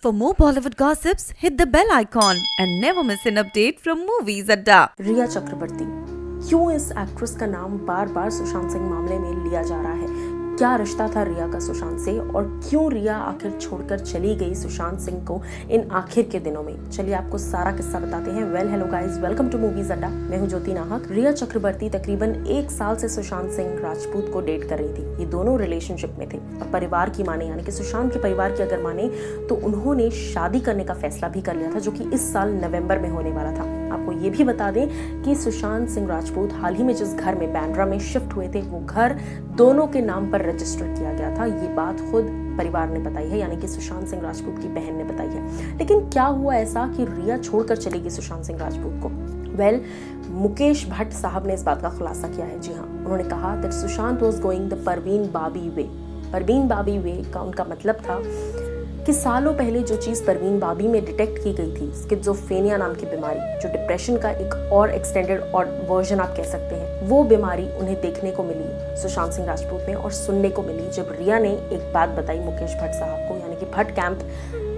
For more Bollywood gossips, hit the bell icon and never miss an update from Movies Adda. रिया चक्रवर्ती, क्यों इस actress का नाम बार बार सुशांत सिंह मामले में लिया जा रहा है? क्या रिश्ता था रिया का सुशांत से और क्यों रिया आखिर छोड़कर चली गई सुशांत सिंह को इन आखिर के दिनों में? चलिए आपको सारा किस्सा बताते हैं। Hello guys, welcome to movies Adda. मैं हूं ज्योति नाहक। रिया चक्रवर्ती तकरीबन 1 साल से सुशांत सिंह राजपूत को डेट कर रही थी। ये दोनों रिलेशनशिप में थे और परिवार की माने यानी कि सुशांत के परिवार की अगर माने तो उन्होंने शादी करने का फैसला भी कर लिया था, जो कि इस साल नवंबर में होने वाला था। आपको ये भी बता दें कि सुशांत सिंह राजपूत हाल ही में जिस घर में बांद्रा में शिफ्ट हुए थे, वो घर दोनों के नाम पर रजिस्टर किया गया था। ये बात खुद परिवार ने बताई है, यानी कि सुशांत सिंह राजपूत की बहन ने बताई है। लेकिन क्या हुआ ऐसा कि रिया छोड़कर चली गई सुशांत सिंह राजपूत को? मुकेश भट्ट साहब ने इस बात का खुलासा किया है। जी हाँ, उन्होंने कहा that Sushant was going the Parveen Babi way. Parveen Babi way का उनका मतलब था कि सालों पहले जो चीज़ परवीन बाबी में डिटेक्ट की गई थी, स्किज़ोफ्रेनिया नाम की बीमारी, जो डिप्रेशन का एक और एक्सटेंडेड और वर्जन आप कह सकते हैं, वो बीमारी उन्हें देखने को मिली सुशांत सिंह राजपूत में और सुनने को मिली जब रिया ने एक बात बताई मुकेश भट्ट साहब को, यानी कि भट्ट कैंप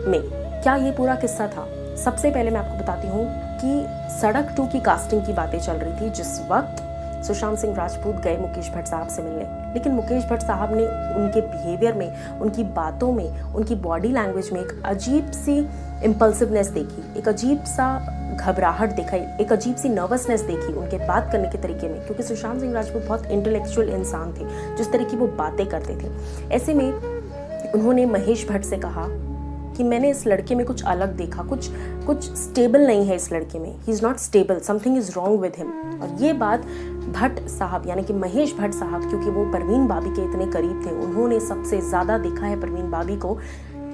में। क्या ये पूरा किस्सा था? सबसे पहले मैं आपको बताती हूँ कि सड़क 2 की कास्टिंग की बातें चल रही थी जिस वक्त सुशांत सिंह राजपूत गए मुकेश भट्ट साहब से मिलने। लेकिन मुकेश भट्ट साहब ने उनके बिहेवियर में, उनकी बातों में, उनकी बॉडी लैंग्वेज में एक अजीब सी इम्पल्सिवनेस देखी, एक अजीब सा घबराहट दिखाई, एक अजीब सी नर्वसनेस देखी उनके बात करने के तरीके में, क्योंकि सुशांत सिंह राजपूत बहुत इंटेलेक्चुअल इंसान थे, जिस तरह की वो बातें करते थे। ऐसे में उन्होंने महेश भट्ट से कहा कि मैंने इस लड़के में कुछ अलग देखा, कुछ स्टेबल नहीं है इस लड़के में, he is not stable, something is wrong with him. और ये बात भट्ट साहब यानी कि महेश भट्ट साहब, क्योंकि वो परवीन बाबी के इतने करीब थे, उन्होंने सबसे ज़्यादा देखा है परवीन बाबी को,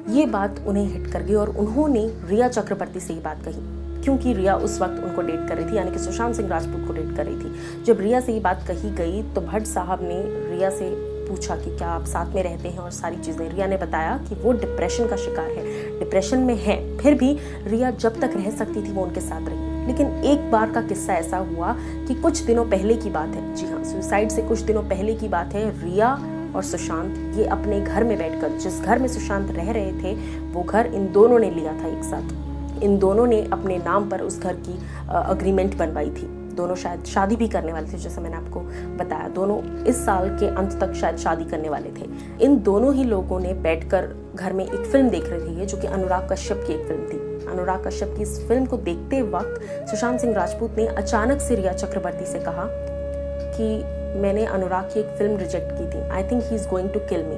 ये बात उन्हें हिट कर गई और उन्होंने रिया चक्रवर्ती से ही बात कही, क्योंकि रिया उस वक्त उनको डेट कर रही थी, यानी कि सुशांत सिंह राजपूत को डेट कर रही थी। जब रिया से ये बात कही गई तो भट्ट साहब ने रिया से पूछा कि क्या आप साथ में रहते हैं और सारी चीज़ें। रिया ने बताया कि वो डिप्रेशन का शिकार है, डिप्रेशन में है, फिर भी रिया जब तक रह सकती थी वो उनके साथ रही। लेकिन एक बार का किस्सा ऐसा हुआ कि कुछ दिनों पहले की बात है, जी हाँ, सुसाइड से कुछ दिनों पहले की बात है। रिया और सुशांत ये अपने घर में बैठकर, जिस घर में सुशांत रह रहे थे, वो घर इन दोनों ने लिया था एक साथ। इन दोनों ने अपने नाम पर उस घर की अग्रीमेंट बनवाई थी। दोनों शायद शादी भी करने वाले थे, जैसे मैंने आपको बताया। दोनों इस साल के अंत तक शायद शादी करने वाले थे। इन दोनों ही लोगों ने बैठकर घर में एक फिल्म देख रही थी, जो कि अनुराग कश्यप की एक फिल्म थी। अनुराग कश्यप की इस फिल्म को देखते वक्त सुशांत सिंह राजपूत ने अचानक से रिया चक्रवर्ती से कहा कि मैंने अनुराग की एक फिल्म रिजेक्ट की थी, I think he is going to kill me.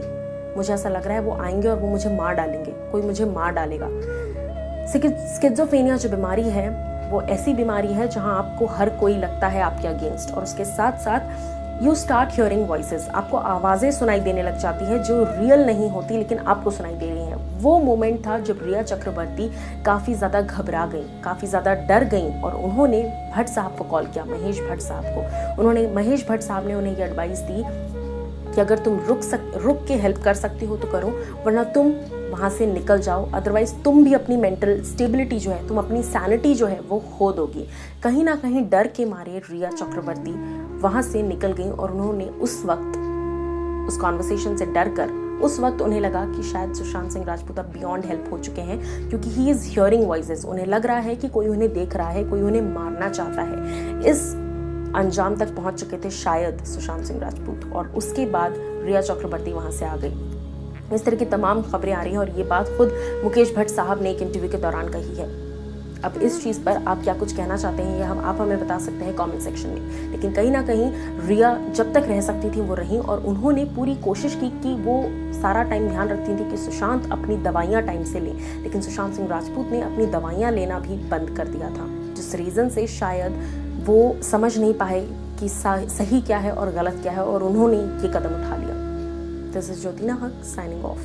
मुझे ऐसा लग रहा है वो आएंगे और वो मुझे मार डालेंगे, कोई मुझे मार डालेगा। स्किज़ोफ्रेनिया जो बीमारी है वो ऐसी बीमारी है जहां आपको हर कोई लगता है आपके अगेंस्ट, और उसके साथ साथ यू स्टार्ट हियरिंग वॉइसेस, आपको आवाज़ें सुनाई देने लग जाती है जो रियल नहीं होती लेकिन आपको सुनाई दे रही हैं। वो मोमेंट था जब रिया चक्रवर्ती काफ़ी ज़्यादा घबरा गई, काफ़ी ज़्यादा डर गई और उन्होंने भट्ट साहब को कॉल किया, महेश भट्ट साहब को। उन्होंने महेश भट्ट साहब ने उन्हें ये एडवाइस दी कि अगर तुम रुक के हेल्प कर सकती हो तो करो, वरना तुम वहाँ से निकल जाओ, अदरवाइज तुम भी अपनी मेंटल स्टेबिलिटी जो है, तुम अपनी सैनिटी जो है वो खो दोगी। कहीं ना कहीं डर के मारे रिया चक्रवर्ती वहाँ से निकल गई और उन्होंने उस वक्त उस कॉन्वर्सेशन से डर कर, उस वक्त उन्हें लगा कि शायद सुशांत सिंह राजपूत अब बियॉन्ड हेल्प हो चुके हैं, क्योंकि ही इज़ हियरिंग वॉइसेस। उन्हें लग रहा है कि कोई उन्हें देख रहा है, कोई उन्हें मारना चाहता है। इस अंजाम तक पहुंच चुके थे शायद सुशांत सिंह राजपूत, और उसके बाद रिया चक्रवर्ती वहां से आ गई। इस तरह की तमाम खबरें आ रही हैं और ये बात खुद मुकेश भट्ट साहब ने एक इंटरव्यू के दौरान कही है। अब इस चीज़ पर आप क्या कुछ कहना चाहते हैं, ये आप हमें बता सकते हैं कमेंट सेक्शन में। लेकिन कहीं ना कहीं रिया जब तक रह सकती थी वो रही, और उन्होंने पूरी कोशिश की कि वो सारा टाइम ध्यान रखती थी कि सुशांत अपनी दवाइयाँ टाइम से ले। लेकिन सुशांत सिंह राजपूत ने अपनी दवाइयाँ लेना भी बंद कर दिया था, जिस रीज़न से शायद वो समझ नहीं पाए कि सही क्या है और गलत क्या है, और उन्होंने ये कदम उठा लिया। दिस इज ज्योति नाहक साइनिंग ऑफ।